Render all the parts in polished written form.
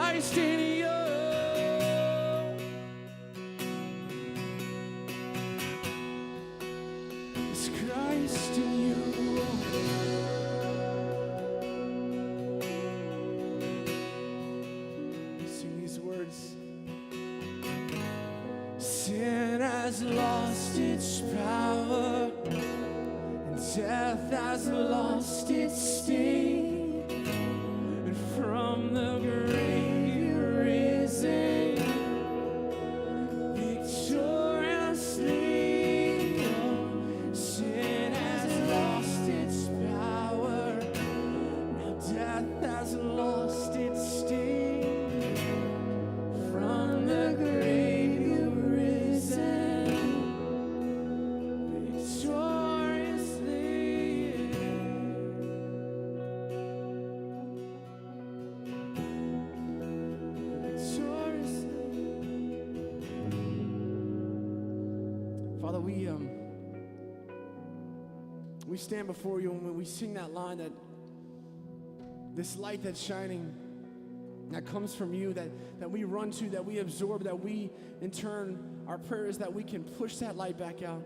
Christ in you. It's Christ in you. Sing these words. Sin has lost its power, and death has lost its sting, and from the grave you're risen victoriously. Oh, sin has lost its power, now death has lost its sting, from the grave you're risen victoriously. Father, we stand before you, and when we sing that line, that this light that's shining, that comes from you, that we run to, that we absorb, that we, in turn, our prayer is that we can push that light back out.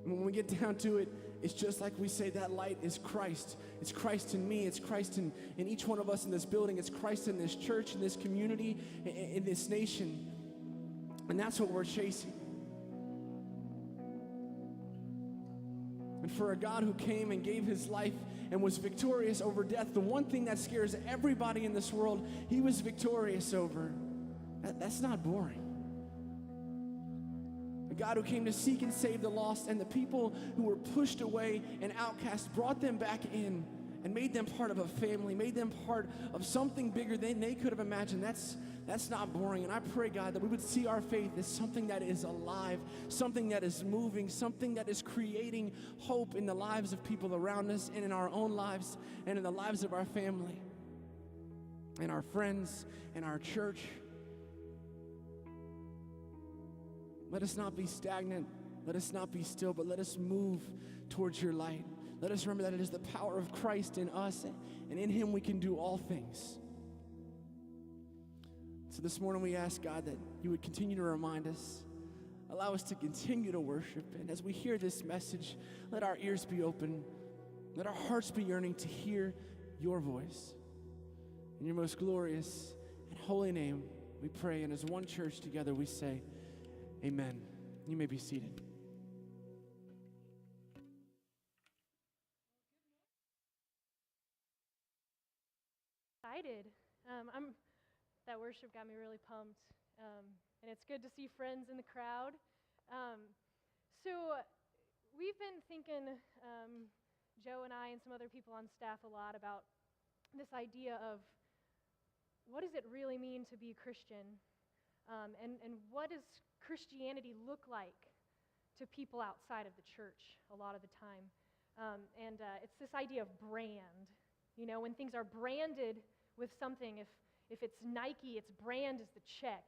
And when we get down to it, it's just like we say, that light is Christ. It's Christ in me. It's Christ in each one of us in this building. It's Christ in this church, in this community, in this nation. And that's what we're chasing. And for a God who came and gave his life and was victorious over death, the one thing that scares everybody in this world, he was victorious over. That's not boring. A God who came to seek and save the lost, and the people who were pushed away and outcast, brought them back in and made them part of a family, made them part of something bigger than they could have imagined. That's not boring. And I pray, God, that we would see our faith as something that is alive, something that is moving, something that is creating hope in the lives of people around us and in our own lives and in the lives of our family and our friends and our church. Let us not be stagnant. Let us not be still, but let us move towards your light. Let us remember that it is the power of Christ in us, and in him we can do all things. So this morning we ask, God, that you would continue to remind us, allow us to continue to worship, and as we hear this message, let our ears be open, let our hearts be yearning to hear your voice. In your most glorious and holy name we pray, and as one church together we say, amen. You may be seated. Excited. That worship got me really pumped, and it's good to see friends in the crowd. So we've been thinking, Joe and I and some other people on staff, a lot about this idea of what does it really mean to be a Christian, and what does Christianity look like to people outside of the church a lot of the time. And it's this idea of brand. You know, when things are branded with something, if it's Nike, its brand is the check,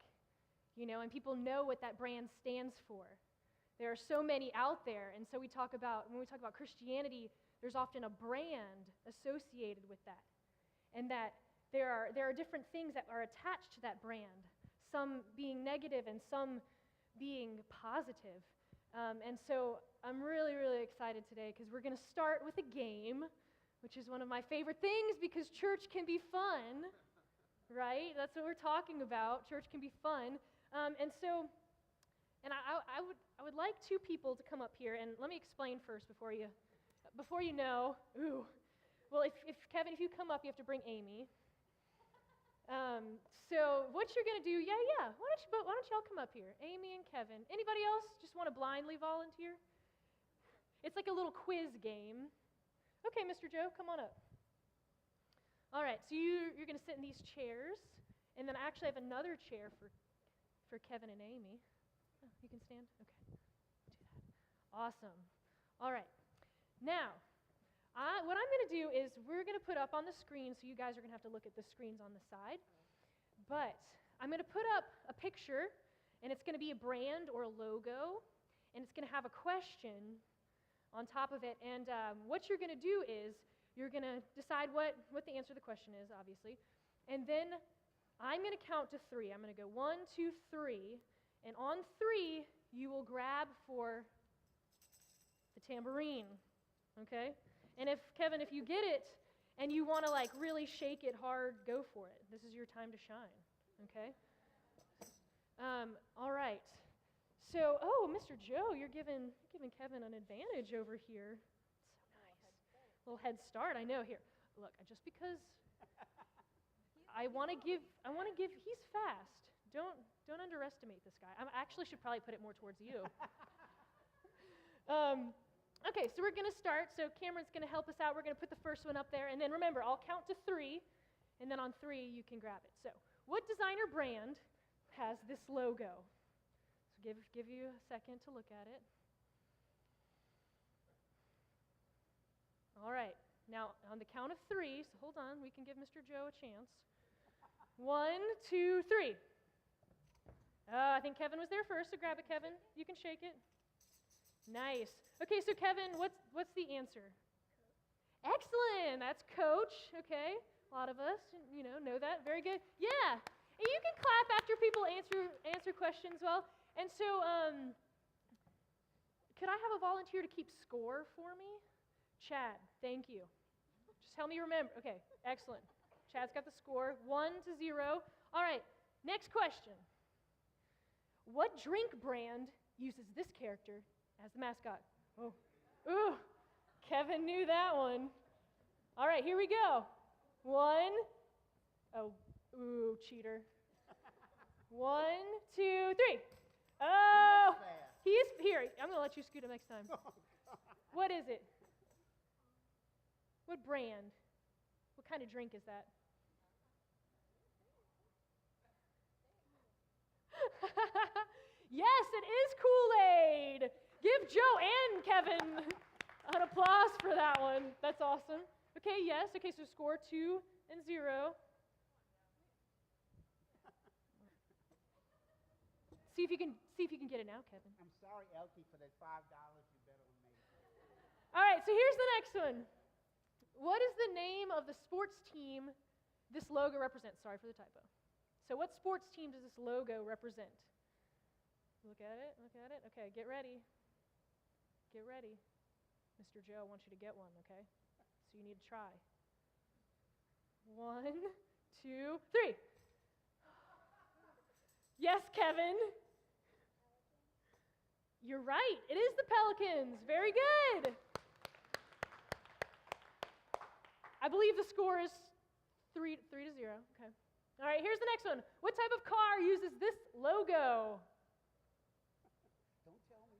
you know, and people know what that brand stands for. There are so many out there, and so when we talk about Christianity, there's often a brand associated with that, and that there are different things that are attached to that brand, some being negative and some being positive. And so I'm really, really excited today because we're going to start with a game, which is one of my favorite things because church can be fun, right? That's what we're talking about. Church can be fun. I would like two people to come up here, and let me explain first before you know. Ooh. Well, if Kevin, if you come up, you have to bring Amy. So what you're going to do, yeah. Why don't y'all come up here? Amy and Kevin. Anybody else just want to blindly volunteer? It's like a little quiz game. Okay, Mr. Joe, come on up. All right, so you're going to sit in these chairs, and then I actually have another chair for Kevin and Amy. Oh, you can stand? Okay, do that. Awesome. All right. Now, what I'm going to do is we're going to put up on the screen, so you guys are going to have to look at the screens on the side, but I'm going to put up a picture, and it's going to be a brand or a logo, and it's going to have a question on top of it, and what you're going to do is you're going to decide what the answer to the question is, obviously, And then I'm going to count to 3. I'm going to go 1, 2, 3. And on 3, you will grab for the tambourine. Okay? And Kevin, if you get it and you want to like really shake it hard, go for it. This is your time to shine. Okay? All right. So, Mr. Joe, you're giving Kevin an advantage over here. So nice. Little head start. I know. Here, look. Just because I want to give. He's fast. Don't underestimate this guy. I actually should probably put it more towards you. Okay, so we're going to start. So Cameron's going to help us out. We're going to put the first one up there, and then remember, I'll count to 3, and then on 3 you can grab it. So, what designer brand has this logo? So give you a second to look at it. All right. Now, on the count of 3, so hold on, we can give Mr. Joe a chance. 1, 2, 3. I think Kevin was there first, so grab it, Kevin. You can shake it. Nice. Okay, so Kevin, what's the answer? Excellent. That's Coach. Okay, a lot of us, know that. Very good. Yeah. And you can clap after people answer questions well. And so, could I have a volunteer to keep score for me? Chad, thank you. Just help me remember. Okay, excellent. Chad's got the score, 1-0. All right, next question. What drink brand uses this character as the mascot? Oh, ooh, Kevin knew that one. All right, here we go. 1, ooh, cheater. 1, 2, 3. Oh, he's here. I'm going to let you scoot him next time. What is it? What brand? What kind of drink is that? Yes, it is Kool-Aid. Give Joe and Kevin an applause for that one. That's awesome. Okay, yes. Okay, so score 2-0. See if you can get it now, Kevin. I'm sorry, Elkie, for that $5 you bet on me. All right, so here's the next one. What is the name of the sports team this logo represents? Sorry for the typo. So what sports team does this logo represent? Look at it. Okay, get ready. Get ready. Mr. Joe wants you to get one, okay? So you need to try. 1, 2, 3. Yes, Kevin. You're right. It is the Pelicans. Very good. I believe the score is 3-0. Okay. All right, here's the next one. What type of car uses this logo? Don't tell me.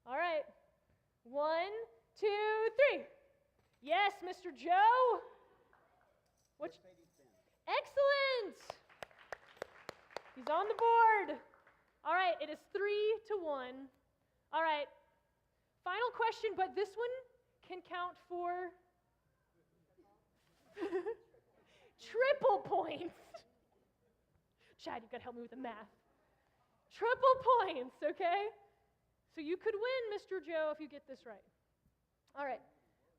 All right. 1, 2, 3. Yes, Mr. Joe. Mercedes-Benz. Excellent. He's on the board. All right, it is 3-1. All right. Final question, but this one can count for triple points. Chad, you've got to help me with the math. Triple points, okay? So you could win, Mr. Joe, if you get this right. All right.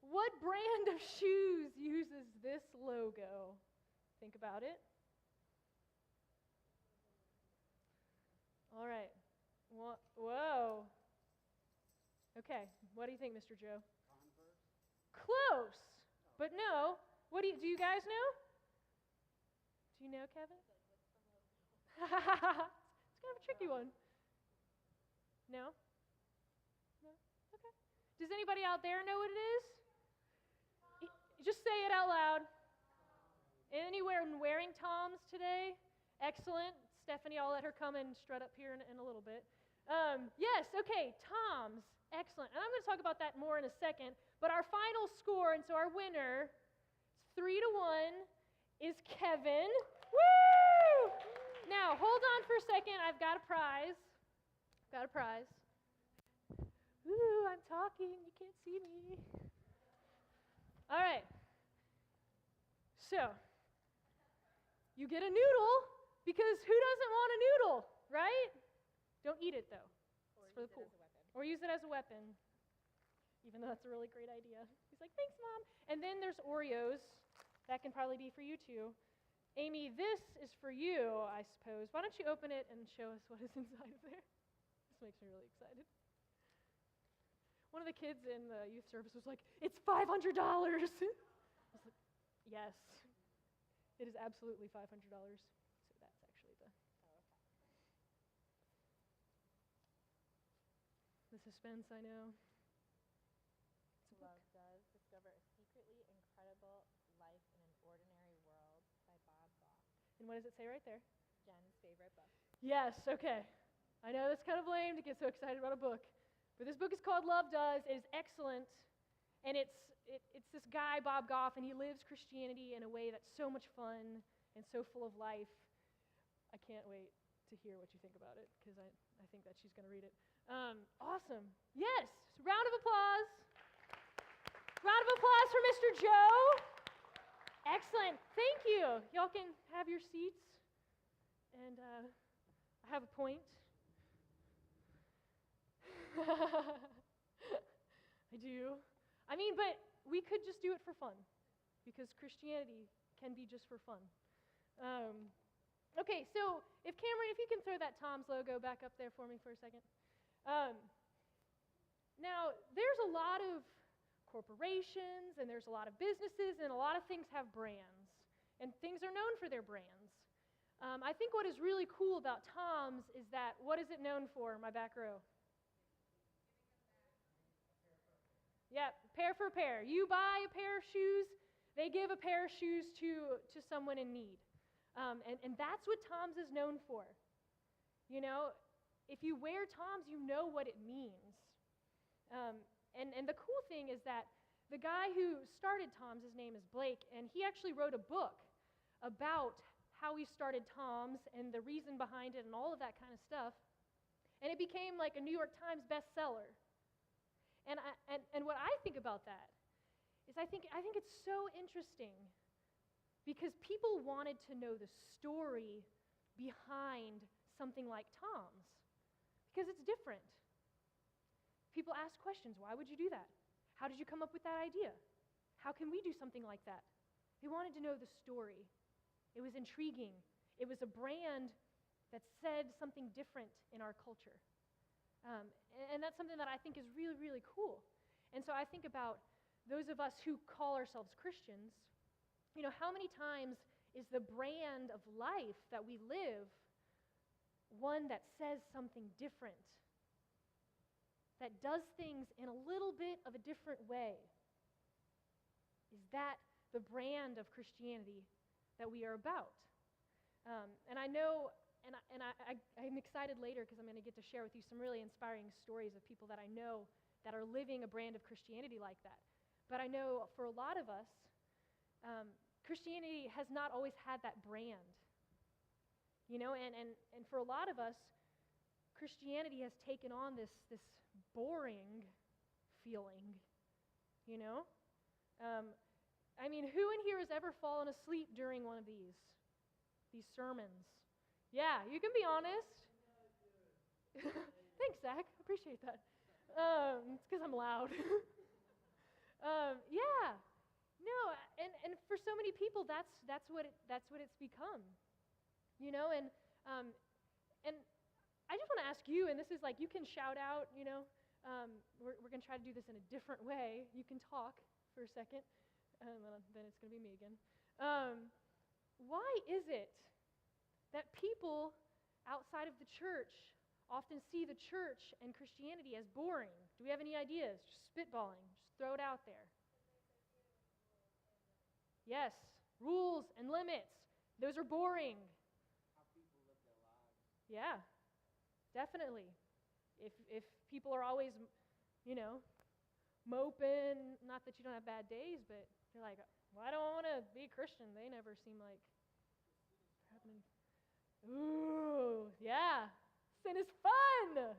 What brand of shoes uses this logo? Think about it. All right. Whoa. Okay. What do you think, Mr. Joe? Converse. Close, but no. What do you guys know? Do you know, Kevin? It's kind of a tricky one. No? No? Okay. Does anybody out there know what it is? Just say it out loud. Anyone wearing Toms today? Excellent. Stephanie, I'll let her come and strut up here in a little bit. Yes, okay, Toms. Excellent. And I'm going to talk about that more in a second. But our final score, and so our winner, 3-1, is Kevin. Woo! Now, hold on for a second. I've got a prize. Ooh, I'm talking. You can't see me. All right. So, you get a noodle because who doesn't want a noodle, right? Don't eat it, though. It's for the pool. Or use it as a weapon, even though that's a really great idea. He's like, thanks, Mom. And then there's Oreos. That can probably be for you too. Amy, this is for you, I suppose. Why don't you open it and show us what is inside of there? This makes me really excited. One of the kids in the youth service was like, "It's $500." I was like, yes, it is absolutely $500. So that's actually the suspense, I know. It's a book. Love Does Discover a Secretly Incredible Life in an Ordinary World by Bob Goff. And what does it say right there? Jen's favorite book. Yes, okay. I know that's kind of lame to get so excited about a book, but this book is called Love Does. It is excellent, and it's this guy, Bob Goff, and he lives Christianity in a way that's so much fun and so full of life. I can't wait to hear what you think about it, because I think that she's going to read it. Awesome. Yes, round of applause. Round of applause for Mr. Joe. Excellent. Thank you. Y'all can have your seats. And I have a point. I do. I mean, but we could just do it for fun, because Christianity can be just for fun. Okay, so if Cameron, if you can throw that Tom's logo back up there for me for a second. Now, there's a lot of corporations, and there's a lot of businesses, and a lot of things have brands, and things are known for their brands. I think what is really cool about Tom's is that, what is it known for, my back row? Yep, pair for pair. You buy a pair of shoes, they give a pair of shoes to someone in need. And that's what Tom's is known for. You know, if you wear Tom's, you know what it means. And the cool thing is that the guy who started Tom's, his name is Blake, and he actually wrote a book about how he started Tom's and the reason behind it and all of that kind of stuff. And it became like a New York Times bestseller. And what I think about that is I think it's so interesting, because people wanted to know the story behind something like Tom's, because it's different. People ask questions. Why would you do that? How did you come up with that idea? How can we do something like that? They wanted to know the story. It was intriguing. It was a brand that said something different in our culture. And that's something that I think is really, really cool. And so I think about those of us who call ourselves Christians. You know, how many times is the brand of life that we live one that says something different, that does things in a little bit of a different way? Is that the brand of Christianity that we are about? And I know, I'm excited later, because I'm going to get to share with you some really inspiring stories of people that I know that are living a brand of Christianity like that. But I know for a lot of us, Christianity has not always had that brand. You know, and for a lot of us, Christianity has taken on this boring feeling, you know? I mean, who in here has ever fallen asleep during one of these sermons? Yeah, you can be honest. Thanks, Zach. I appreciate that. It's because I'm loud. Yeah. No, and for so many people, that's what it's become. You know, and I just want to ask you, and this is like, you can shout out, you know, we're going to try to do this in a different way. You can talk for a second, then it's going to be me again. Why is it that people outside of the church often see the church and Christianity as boring? Do we have any ideas? Just spitballing, just throw it out there. Yes, rules and limits. Those are boring. How people live their lives. Yeah, definitely. If people are always, you know, moping, not that you don't have bad days, but you're like, well, I don't want to be a Christian. They never seem like happening. Ooh, yeah. Sin is fun.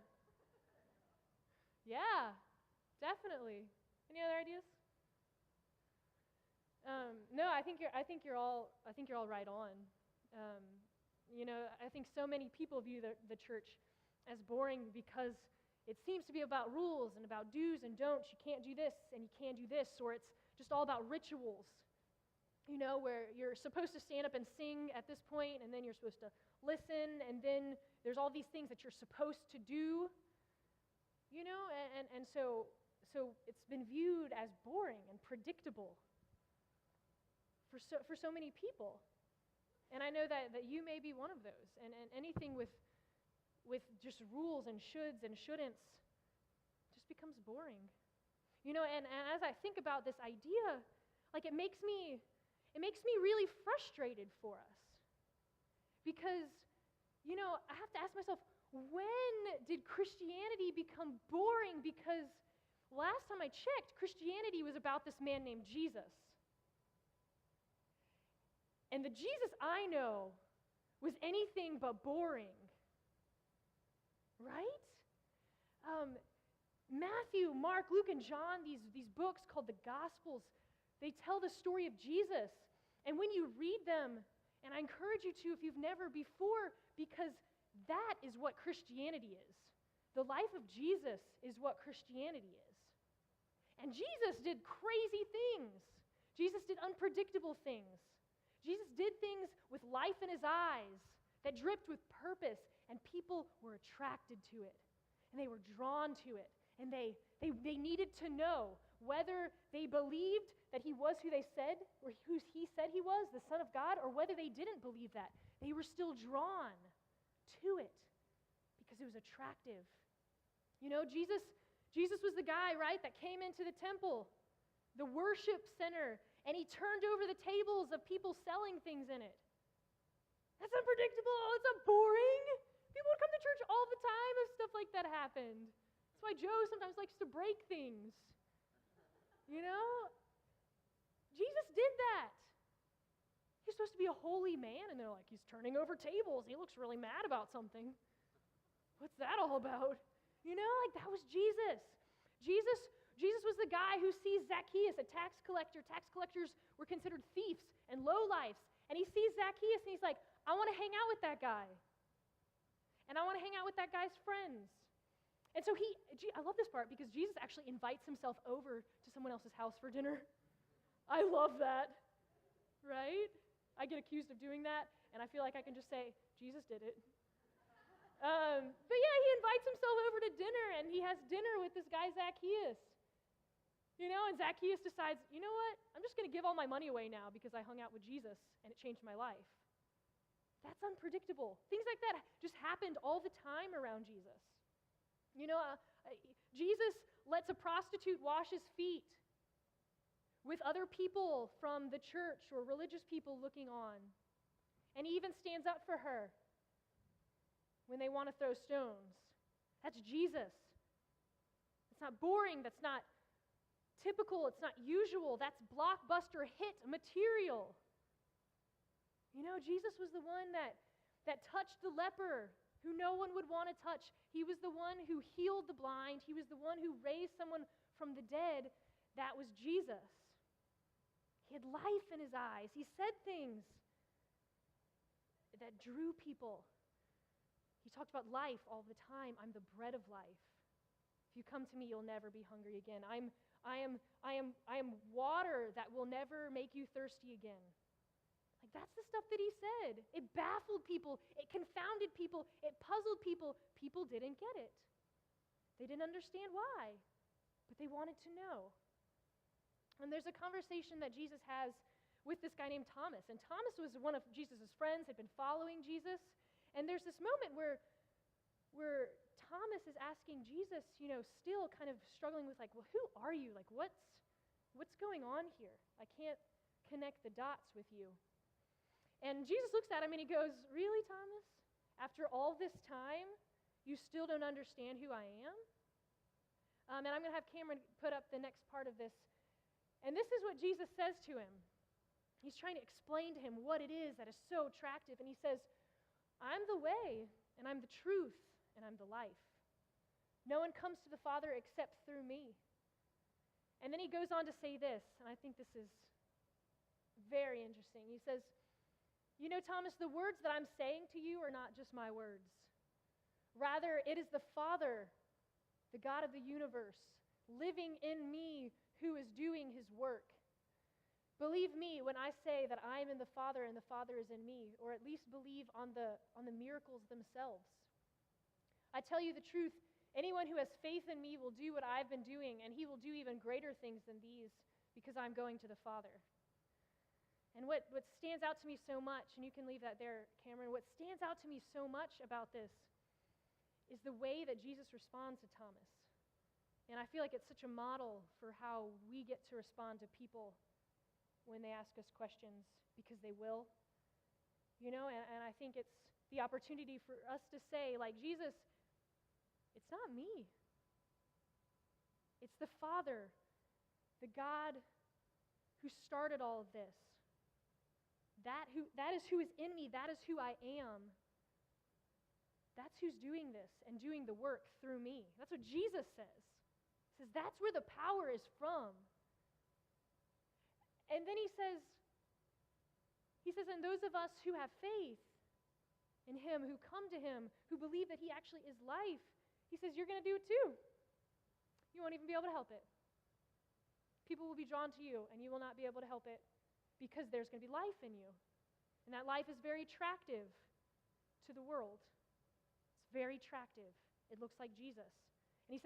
Yeah, definitely. Any other ideas? No, I think you're all right on. You know, I think so many people view the church as boring because it seems to be about rules and about do's and don'ts. You can't do this and you can't do this, or it's just all about rituals. where you're supposed to stand up and sing at this point, and then you're supposed to listen, and then there's all these things that you're supposed to do, and so it's been viewed as boring and predictable for so many people. And I know that you may be one of those, and anything with just rules and shoulds and shouldn'ts just becomes boring. And as I think about this idea, like it makes me really frustrated for us. Because, I have to ask myself, when did Christianity become boring? Because last time I checked, Christianity was about this man named Jesus. And the Jesus I know was anything but boring. Right? Matthew, Mark, Luke, and John, these books called the Gospels, they tell the story of Jesus. And when you read them, and I encourage you to if you've never before, because that is what Christianity is. The life of Jesus is what Christianity is. And Jesus did crazy things. Jesus did unpredictable things. Jesus did things with life in his eyes that dripped with purpose, and people were attracted to it, and they were drawn to it, and they needed to know whether they believed that he was who they said, or who he said he was, the Son of God, or whether they didn't believe that. They were still drawn to it because it was attractive. Jesus was the guy, right, that came into the temple, the worship center, and he turned over the tables of people selling things in it. That's unpredictable. It's not boring. People would come to church all the time if stuff like that happened. That's why Joe sometimes likes to break things. Jesus did that. He's supposed to be a holy man, and they're like, he's turning over tables. He looks really mad about something. What's that all about? That was Jesus. Jesus was the guy who sees Zacchaeus, a tax collector. Tax collectors were considered thieves and lowlifes. And he sees Zacchaeus, and he's like, I want to hang out with that guy. And I want to hang out with that guy's friends. And so I love this part because Jesus actually invites himself over to someone else's house for dinner. I love that, right? I get accused of doing that, and I feel like I can just say, Jesus did it. But yeah, he invites himself over to dinner, and he has dinner with this guy Zacchaeus. And Zacchaeus decides, you know what? I'm just going to give all my money away now because I hung out with Jesus, and it changed my life. That's unpredictable. Things like that just happened all the time around Jesus. Jesus lets a prostitute wash his feet with other people from the church or religious people looking on. And he even stands up for her when they want to throw stones. That's Jesus. It's not boring. That's not typical. It's not usual. That's blockbuster hit material. Jesus was the one that touched the leper who no one would want to touch. He was the one who healed the blind. He was the one who raised someone from the dead. That was Jesus. He had life in his eyes. He said things that drew people. He talked about life all the time. I'm the bread of life. If you come to me, you'll never be hungry again. I am water that will never make you thirsty again. That's the stuff that he said. It baffled people. It confounded people. It puzzled people. People didn't get it. They didn't understand why, but they wanted to know. And there's a conversation that Jesus has with this guy named Thomas. And Thomas was one of Jesus' friends, had been following Jesus. And there's this moment where Thomas is asking Jesus, still kind of struggling with well, who are you? What's going on here? I can't connect the dots with you. And Jesus looks at him and he goes, really, Thomas? After all this time, you still don't understand who I am? And I'm going to have Cameron put up the next part of this. And this is what Jesus says to him. He's trying to explain to him what it is that is so attractive. And he says, I'm the way, and I'm the truth, and I'm the life. No one comes to the Father except through me. And then he goes on to say this, and I think this is very interesting. He says, Thomas, the words that I'm saying to you are not just my words. Rather, it is the Father, the God of the universe, living in me who is doing his work. Believe me when I say that I am in the Father and the Father is in me, or at least believe on the miracles themselves. I tell you the truth, anyone who has faith in me will do what I've been doing, and he will do even greater things than these, because I'm going to the Father. And what stands out to me so much, and you can leave that there, Cameron, what stands out to me so much about this is the way that Jesus responds to Thomas. And I feel like it's such a model for how we get to respond to people when they ask us questions, because they will. You know, and I think it's the opportunity for us to say, like, Jesus, it's not me. It's the Father, the God who started all of this. That is who is in me. That is who I am. That's who's doing this and doing the work through me. That's what Jesus says. He says that's where the power is from. And then he says, and those of us who have faith in him, who come to him, who believe that he actually is life, he says, you're going to do it too. You won't even be able to help it. People will be drawn to you, and you will not be able to help it because there's going to be life in you. And that life is very attractive to the world. It's very attractive. It looks like Jesus. And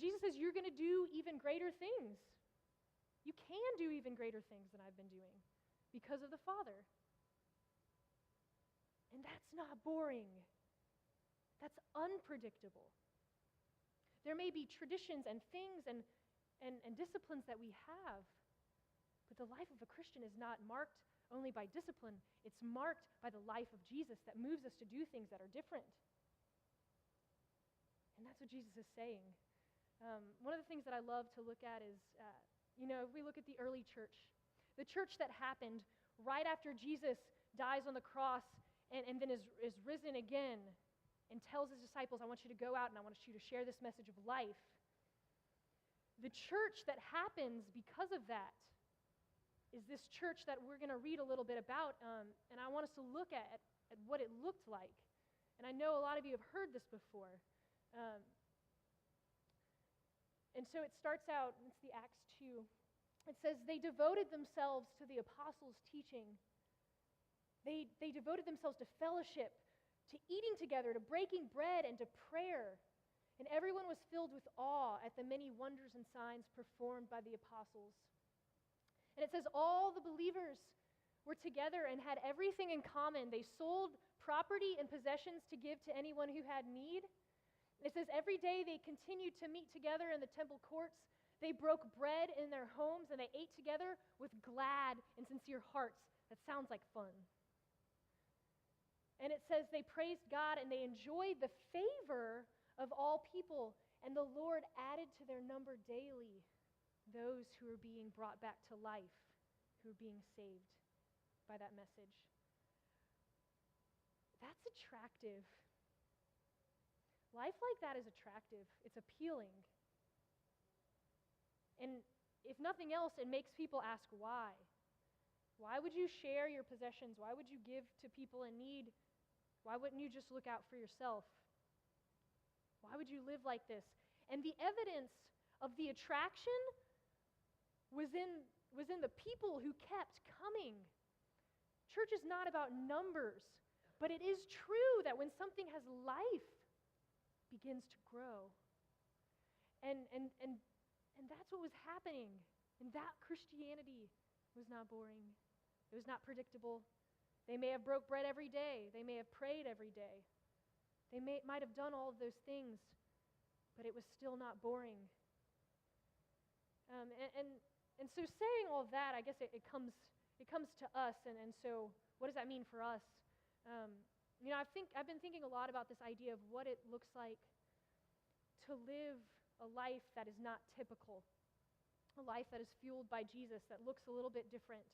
Jesus says, you're going to do even greater things. You can do even greater things than I've been doing because of the Father. And that's not boring. That's unpredictable. There may be traditions and things and disciplines that we have, but the life of a Christian is not marked only by discipline. It's marked by the life of Jesus that moves us to do things that are different. And that's what Jesus is saying. One of the things that I love to look at is, if we look at the early church, the church that happened right after Jesus dies on the cross and then is risen again and tells his disciples, I want you to go out and I want you to share this message of life. The church that happens because of that is this church that we're going to read a little bit about, and I want us to look at what it looked like. And I know a lot of you have heard this before. And so it starts out, it's the Acts 2. It says, they devoted themselves to the apostles' teaching. They devoted themselves to fellowship, to eating together, to breaking bread, and to prayer. And everyone was filled with awe at the many wonders and signs performed by the apostles. And it says all the believers were together and had everything in common. They sold property and possessions to give to anyone who had need. It says every day they continued to meet together in the temple courts. They broke bread in their homes and they ate together with glad and sincere hearts. That sounds like fun. And it says they praised God and they enjoyed the favor of all people. And the Lord added to their number daily those who are being brought back to life, who are being saved by that message. That's attractive. Life like that is attractive. It's appealing. And if nothing else, it makes people ask why. Why would you share your possessions? Why would you give to people in need? Why wouldn't you just look out for yourself? Why would you live like this? And the evidence of the attraction was in the people who kept coming. Church is not about numbers, but it is true that when something has life, begins to grow. And that's what was happening. And that Christianity was not boring. It was not predictable. They may have broke bread every day. They may have prayed every day. They might have done all of those things, but it was still not boring. And so saying all of that, I guess it comes to us. And so what does that mean for us? I've been thinking a lot about this idea of what it looks like to live a life that is not typical, a life that is fueled by Jesus, that looks a little bit different.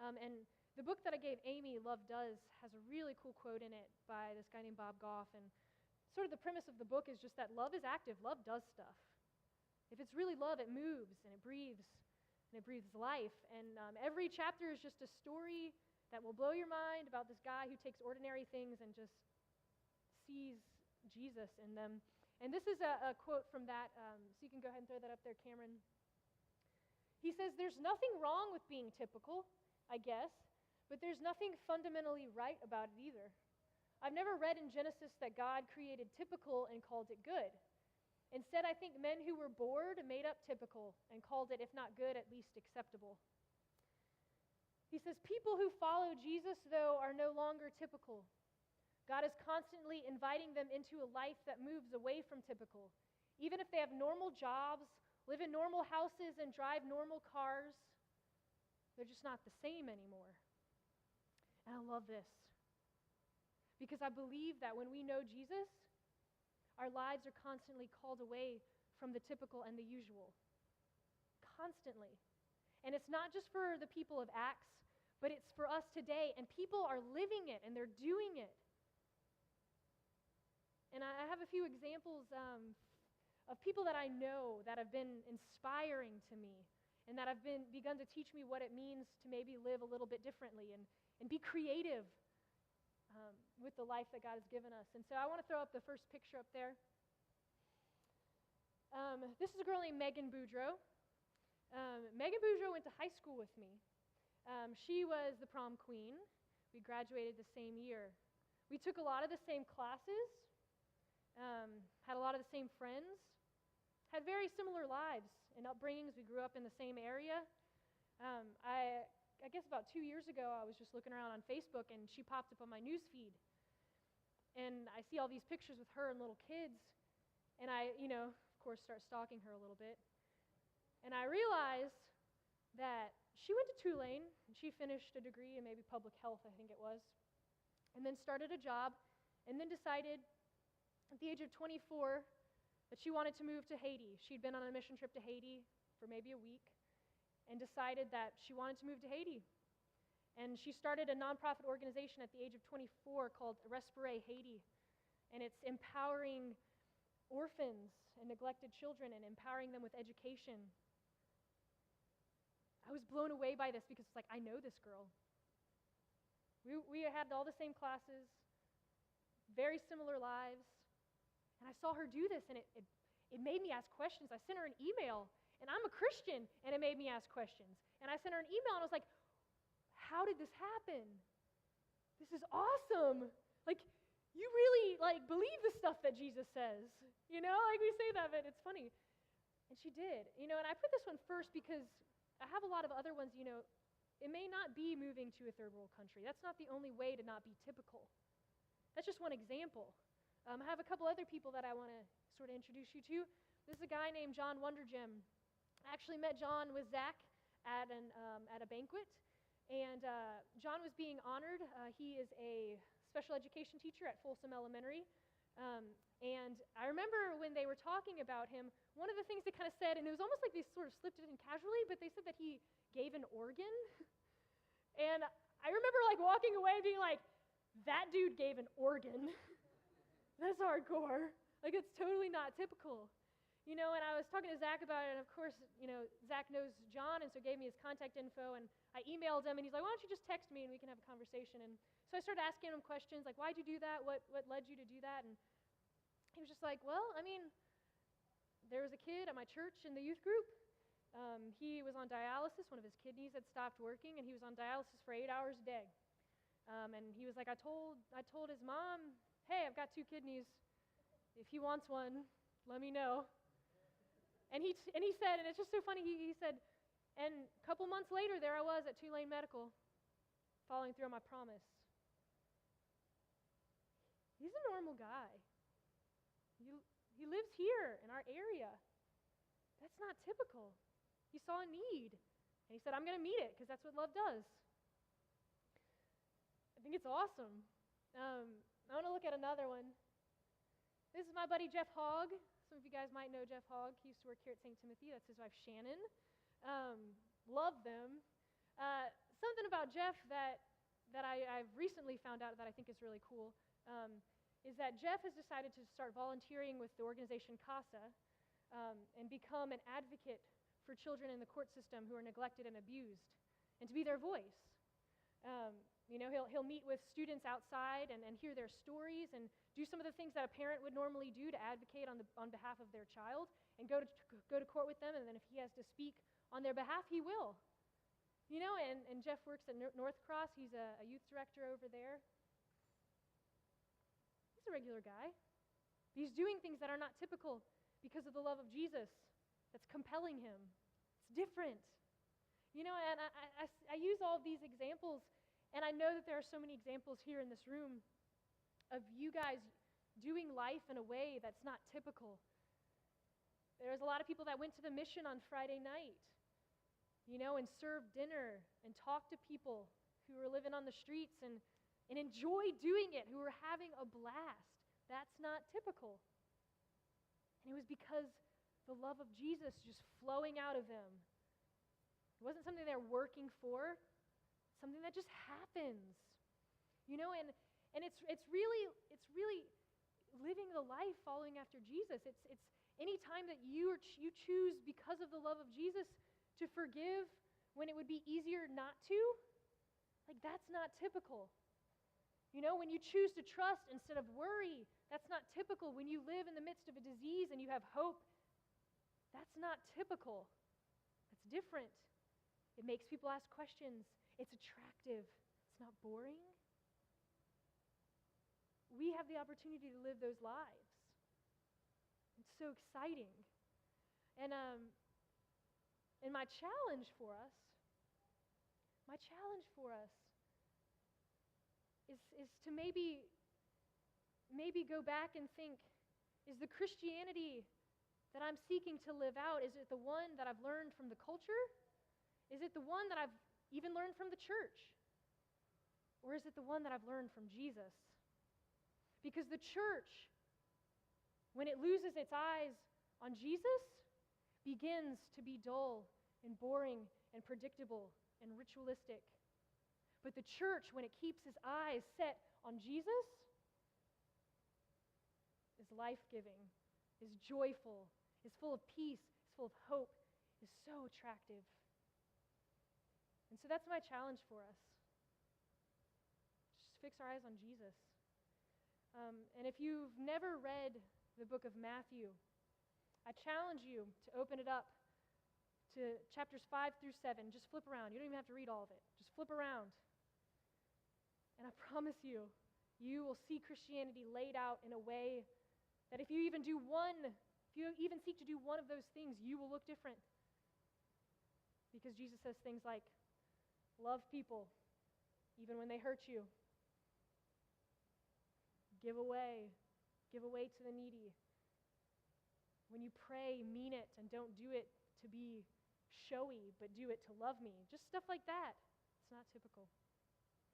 And the book that I gave Amy, Love Does, has a really cool quote in it by this guy named Bob Goff. And sort of the premise of the book is just that love is active. Love does stuff. If it's really love, it moves and it breathes life. And every chapter is just a story that will blow your mind about this guy who takes ordinary things and just sees Jesus in them. And this is a quote from that, so you can go ahead and throw that up there, Cameron. He says there's nothing wrong with being typical, I guess, but there's nothing fundamentally right about it either. I've never read in Genesis that God created typical and called it good. Instead, I think men who were bored made up typical and called it, if not good, at least acceptable. He says people who follow Jesus, though, are no longer typical. God is constantly inviting them into a life that moves away from typical. Even if they have normal jobs, live in normal houses, and drive normal cars, they're just not the same anymore. And I love this because I believe that when we know Jesus, our lives are constantly called away from the typical and the usual. Constantly. And it's not just for the people of Acts, but it's for us today. And people are living it and they're doing it. And I have a few examples of people that I know that have been inspiring to me and that have begun to teach me what it means to maybe live a little bit differently and be creative with the life that God has given us. And so I want to throw up the first picture up there. This is a girl named Megan Boudreau. Megan Boudreau went to high school with me. She was the prom queen. We graduated the same year. We took a lot of the same classes, had a lot of the same friends, had very similar lives and upbringings. We grew up in the same area. I guess about 2 years ago, I was just looking around on Facebook, and she popped up on my news feed. And I see all these pictures with her and little kids, and I, of course, start stalking her a little bit. And I realized that she went to Tulane, and she finished a degree in maybe public health, I think it was, and then started a job, and then decided at the age of 24 that she wanted to move to Haiti. She'd been on a mission trip to Haiti for maybe a week and decided that she wanted to move to Haiti. And she started a nonprofit organization at the age of 24 called Respire Haiti, and it's empowering orphans and neglected children and empowering them with education. I was blown away by this because it's like, I know this girl. We had all the same classes, very similar lives, and I saw her do this, and it made me ask questions. I sent her an email, and I'm a Christian, and it made me ask questions. And I sent her an email, and I was like, how did this happen? This is awesome. Like, you really, believe the stuff that Jesus says. We say that, but it's funny. And she did. And I put this one first because I have a lot of other ones, it may not be moving to a third world country. That's not the only way to not be typical. That's just one example. I have a couple other people that I want to sort of introduce you to. This is a guy named John Wondergem. I actually met John with Zach at a banquet, and John was being honored. He is a special education teacher at Folsom Elementary, and I remember when they were talking about him, one of the things they kind of said, and it was almost like they sort of slipped it in casually, but they said that he gave an organ, and I remember walking away being like, that dude gave an organ. That's hardcore. It's totally not typical. And I was talking to Zach about it, and of course, Zach knows John, and so gave me his contact info, and I emailed him, and he's like, why don't you just text me, and we can have a conversation. And so I started asking him questions, like, why'd you do that? What led you to do that? And he was just like, well, there was a kid at my church in the youth group. He was on dialysis. One of his kidneys had stopped working, and he was on dialysis for 8 hours a day. And he was like, I told his mom, hey, I've got 2 kidneys. If he wants one, let me know. And he said, and it's just so funny, he said, and a couple months later, there I was at Tulane Medical, following through on my promise. He's a normal guy. He lives here in our area. That's not typical. He saw a need, and he said, I'm going to meet it, because that's what love does. I think it's awesome. I want to look at another one. This is my buddy Jeff Hogg. Some of you guys might know Jeff Hogg. He used to work here at St. Timothy. That's his wife, Shannon. Love them. Something about Jeff that I've recently found out that I think is really cool is that Jeff has decided to start volunteering with the organization CASA and become an advocate for children in the court system who are neglected and abused, and to be their voice. He'll meet with students outside and hear their stories and do some of the things that a parent would normally do to advocate on behalf of their child, and go to court with them. And then if he has to speak on their behalf, he will. And Jeff works at North Cross. He's a youth director over there. He's a regular guy. He's doing things that are not typical because of the love of Jesus that's compelling him. It's different. And I use all of these examples, and I know that there are so many examples here in this room of you guys doing life in a way that's not typical. There's a lot of people that went to the mission on Friday night, and served dinner and talked to people who were living on the streets and enjoyed doing it, who were having a blast. That's not typical. And it was because the love of Jesus just flowing out of them. It wasn't something they're working for, something that just happens. And it's really living the life following after Jesus. It's any time that you choose because of the love of Jesus to forgive when it would be easier not to, that's not typical. When you choose to trust instead of worry, that's not typical. When you live in the midst of a disease and you have hope, that's not typical. That's different. It makes people ask questions. It's attractive. It's not boring. We have the opportunity to live those lives. It's so exciting. And my challenge for us is to maybe go back and think, is the Christianity that I'm seeking to live out, is it the one that I've learned from the culture? Is it the one that I've even learned from the church? Or is it the one that I've learned from Jesus? Because the church, when it loses its eyes on Jesus, begins to be dull and boring and predictable and ritualistic. But the church, when it keeps its eyes set on Jesus, is life-giving, is joyful, is full of peace, is full of hope, is so attractive. And so that's my challenge for us. Just fix our eyes on Jesus. And if you've never read the book of Matthew, I challenge you to open it up to chapters 5 through 7. Just flip around. You don't even have to read all of it. Just flip around. And I promise you, you will see Christianity laid out in a way that if you even seek to do one of those things, you will look different. Because Jesus says things like, love people, even when they hurt you. Give away to the needy. When you pray, mean it, and don't do it to be showy, but do it to love me. Just stuff like that. It's not typical.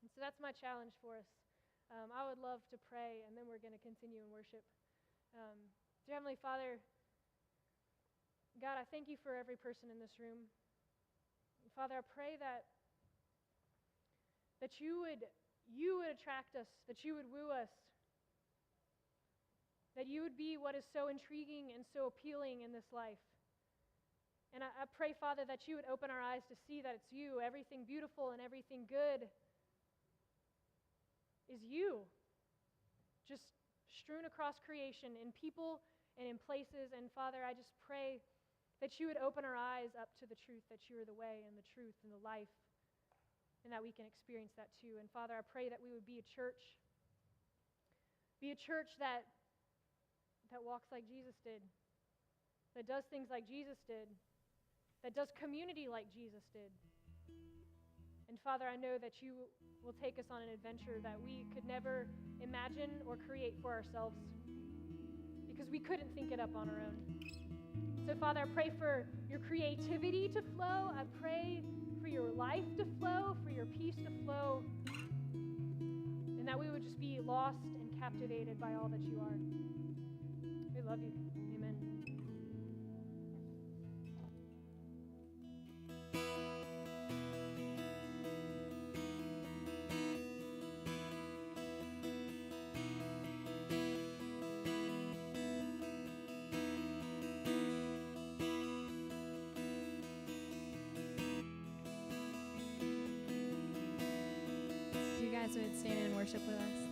And so that's my challenge for us. I would love to pray, and then we're going to continue in worship. Dear Heavenly Father, God, I thank you for every person in this room. Father, I pray that you would attract us, that you would woo us, that you would be what is so intriguing and so appealing in this life. And I pray, Father, that you would open our eyes to see that it's you. Everything beautiful and everything good is you, just strewn across creation in people and in places. And Father, I just pray that you would open our eyes up to the truth, that you are the way and the truth and the life, and that we can experience that too. And Father, I pray that we would be a church that walks like Jesus did, that does things like Jesus did, that does community like Jesus did. And Father, I know that you will take us on an adventure that we could never imagine or create for ourselves, because we couldn't think it up on our own. So Father, I pray for your creativity to flow. I pray for your life to flow, for your peace to flow, and that we would just be lost and captivated by all that you are. We love you. Amen. You guys would stand and worship with us.